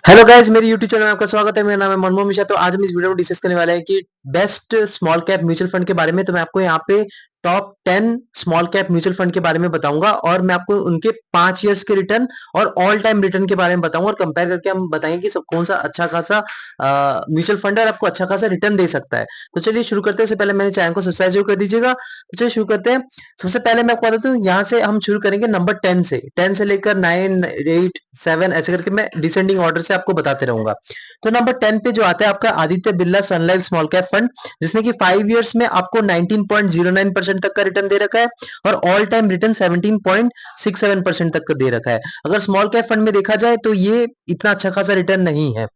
Hello guys, मेरे YouTube channel में आपका स्वागत है। मेरा नाम है मनमोहन मिश्रा। तो आज हम इस वीडियो में डिस्कस करने वाले हैं कि best small cap mutual fund के बारे में। तो मैं आपको यहाँ पे top 10 small cap mutual fund के बारे में बताऊंगा और मैं आपको उनके 5 इयर्स के रिटर्न और ऑल टाइम रिटर्न के बारे में बताऊंगा और कंपेयर करके हम बताएंगे कि सब कौन सा अच्छा खासा म्यूचुअल फंड है और आपको अच्छा खासा रिटर्न दे सकता है। तो चलिए शुरू करते हैं। उससे पहले मेरे चैनल को सब्सक्राइब जरूर कर दीजिएगा। तो चलिए शुरू करते हैं। सबसे पहले मैं आपको बता दूं, यहाँ से हम शुरू करेंगे नंबर 10 से। 10 से लेकर 9, 8, 7 ऐसे करके मैं डिसेंडिंग ऑर्डर से आपको बताते रहूंगा। तो नंबर 10 पे जो आता है आपका आदित्य बिरला सन लाइफ स्मॉल कैप फंड, जिसने कि 5 इयर्स में आपको 19.09% तक का रिटर्न दे रखा है और ऑल टाइम रिटर्न 17.67% तक का दे रखा है। अगर स्मॉल कैप फंड में देखा जाए तो ये इतना अच्छा खासा रिटर्न नहीं है।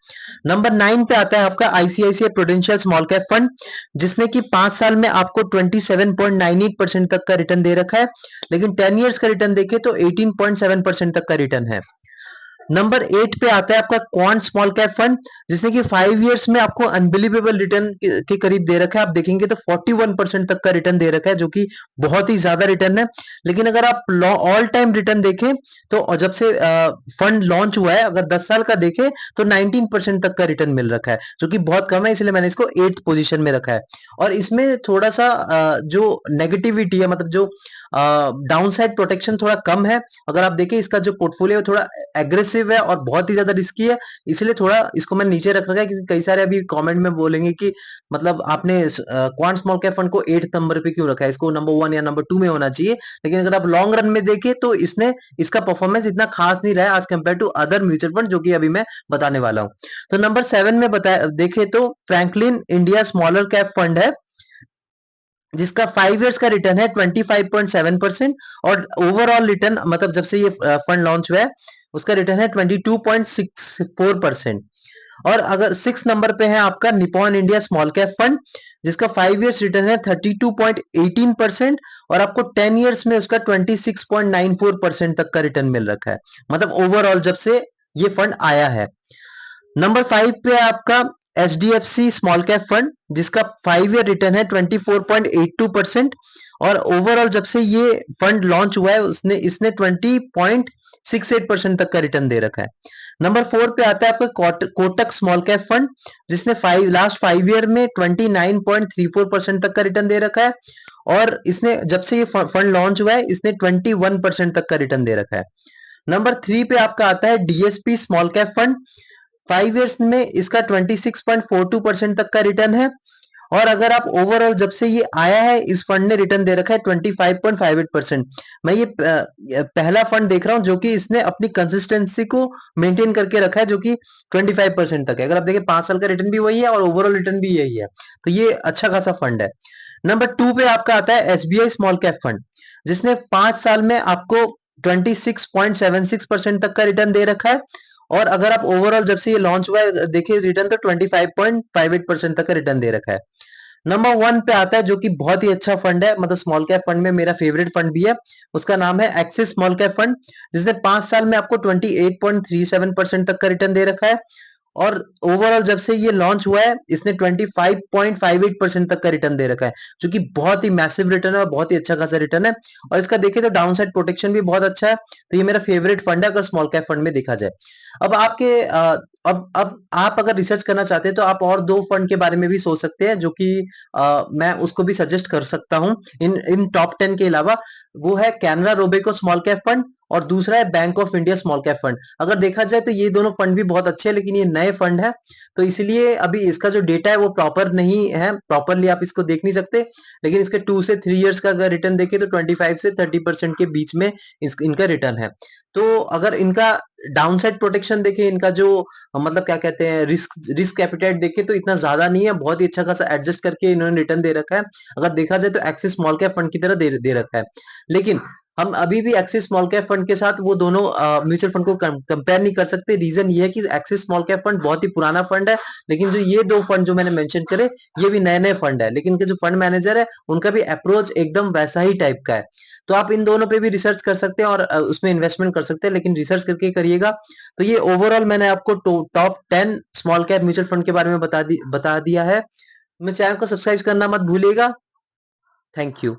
नंबर 9 पे आता है आपका ICICI prudential small cap fund, जिसने कि 5 साल में आपको 27.98% तक का रिटर्न दे रखा है, लेकिन 10 इयर्स का रिटर्न देखें तो 18.7% तक का रिटर्न है। नंबर 8 पे आता है आपका क्वांट स्मॉल कैप फंड, जिसने कि 5 इयर्स में आपको अनबिलीवेबल रिटर्न के करीब दे रखा है। आप देखेंगे तो 41% तक का रिटर्न दे रखा है, जो कि बहुत ही ज्यादा रिटर्न है। लेकिन अगर आप ऑल टाइम रिटर्न देखें तो जब से फंड लॉन्च हुआ है, अगर 10 साल का देखें तो 19% तक का रिटर्न मिल रखा है, जो कि बहुत कम है। इसलिए मैंने इसको 8th पोजीशन में रखा है। और इसमें थोड़ा सा जो नेगेटिविटी है, मतलब जो डाउन साइड प्रोटेक्शन थोड़ा कम है। अगर आप देखें इसका जो पोर्टफोलियो है थोड़ा एग्रेसिव है और बहुत ही ज्यादा रिस्की है, इसलिए थोड़ा इसको मैं नीचे रख रखा है। क्योंकि कई सारे अभी कमेंट में बोलेंगे कि मतलब आपने क्वांट स्मॉल कैप फंड को 8th नंबर पे क्यों रखा है, इसको नंबर 1 या नंबर 2 में होना चाहिए। लेकिन अगर आप लॉन्ग रन में देखें तो इसने इसका परफॉर्मेंस इतना खास नहीं रहा है आज compare to other mutual fund, जो कि अभी मैं बताने वाला हूँ। तो नंबर 7 में बताया देखे तो Franklin India smaller cap fund है, जिसका 5 इयर्स का रिटर्न है 25.7% और ओवरऑल रिटर्न, मतलब जब से ये फंड लॉन्च हुआ है उसका रिटर्न है 22.64%। और अगर 6 नंबर पे है आपका Nippon India small cap fund, जिसका 5 इयर्स रिटर्न है 32.18% और आपको 10 इयर्स में उसका 26.94% तक का रिटर्न मिल रखा है, मतलब ओवरऑल जब से ये फंड आया है। नंबर 5 पे आपका H D F C small cap fund, जिसका 5 ईयर रिटर्न है 24.82% और ओवरऑल जब से ये फंड लॉन्च हुआ है उसने इसने 20.68% तक का रिटर्न दे रखा है। नंबर 4 पे आता है आपका कोटक स्मॉल कैप फंड, जिसने लास्ट 5 ईयर में 29.34% तक का रिटर्न दे रखा है और इसने जब से ये फंड लॉन्च हुआ है इसने 21% तक का रिटर्न दे रखा है। नंबर 3 पे आपका आता है DSP small cap fund, 5 years में इसका 26.42% तक का रिटर्न है और अगर आप ओवरऑल जब से ये आया है इस फंड ने रिटर्न दे रखा है 25.58%। मैं ये पहला फंड देख रहा हूं जो कि इसने अपनी कंसिस्टेंसी को मेंटेन करके रखा है, जो कि 25% तक है। अगर आप देखें 5 साल का रिटर्न भी वही है और ओवरऑल रिटर्न भी यही है, तो ये अच्छा खासा फंड है। नंबर 2 पे आपका आता है एसबीआई स्मॉल कैप फंड, जिसने 5 साल में आपको 26.76% तक का रिटर्न दे रखा है और अगर आप ओवरऑल जब से ये लॉन्च हुआ है देखिए रिटर्न तो 25.58% तक का रिटर्न दे रखा है। नंबर 1 पे आता है जो कि बहुत ही अच्छा फंड है, मतलब स्मॉल कैप फंड में मेरा फेवरेट फंड भी है। उसका नाम है एक्सिस स्मॉल कैप फंड, जिसने 5 साल में आपको 28.37% तक का रिटर्न दे रखा है और ओवरऑल जब से ये लॉन्च हुआ है इसने 25.58% तक का रिटर्न दे रखा है, जो कि बहुत ही मैसिव रिटर्न है और बहुत ही अच्छा खासा रिटर्न है। और इसका देखें तो डाउन साइड प्रोटेक्शन भी बहुत अच्छा है। तो ये मेरा फेवरेट फंड है अगर स्मॉल कैप फंड में देखा जाए। अब आपके अब आप अगर रिसर्च करना चाहते हैं तो आप और 2 फंड के बारे में भी सोच सकते हैं, जो कि मैं उसको भी सजेस्ट कर सकता हूं इन इन टॉप 10 के अलावा। वो है Canara Robeco small cap fund और दूसरा है bank of India small cap fund. अगर देखा जाए तो ये दोनों फंड भी बहुत अच्छे हैं, लेकिन ये नए फंड है तो इसलिए अभी इसका जो डेटा है वो प्रॉपर नहीं है, प्रॉपरली आप इसको देख नहीं सकते। लेकिन इसके 2 से 3 इयर्स का अगर रिटर्न देखें तो 25 से 30% के बीच में इनका रिटर्न है। तो अगर इनका डाउनसाइड प्रोटेक्शन देखें, इनका जो मतलब क्या कहते हैं रिस्क रिस्क एपिटाइट देखें तो इतना ज्यादा नहीं है, बहुत ही अच्छा खासा एडजस्ट करके इन्होंने रिटर्न दे रखा है। अगर देखा जाए तो एक्सिस स्मॉल कैप फंड की तरह दे रखा है। लेकिन हम अभी भी एक्सिस स्मॉल कैप फंड के साथ वो दोनों म्यूचुअल फंड को कंपेयर नहीं कर सकते। रीजन ये है कि एक्सिस स्मॉल कैप फंड बहुत ही पुराना फंड है, लेकिन जो ये 2 फंड जो मैंने मेंशन करे ये भी नए नए फंड है, लेकिन इनके जो फंड मैनेजर है उनका भी अप्रोच एकदम वैसा ही टाइप का है। तो आप इन दोनों पे भी रिसर्च कर सकते हैं और उसमें इन्वेस्टमेंट कर सकते हैं, लेकिन रिसर्च करके करिएगा। तो ये ओवरऑल मैंने आपको top 10 small cap mutual fund के बारे में बता दिया है। मेरे चैनल को सब्सक्राइब करना मत भूलिएगा। Thank you.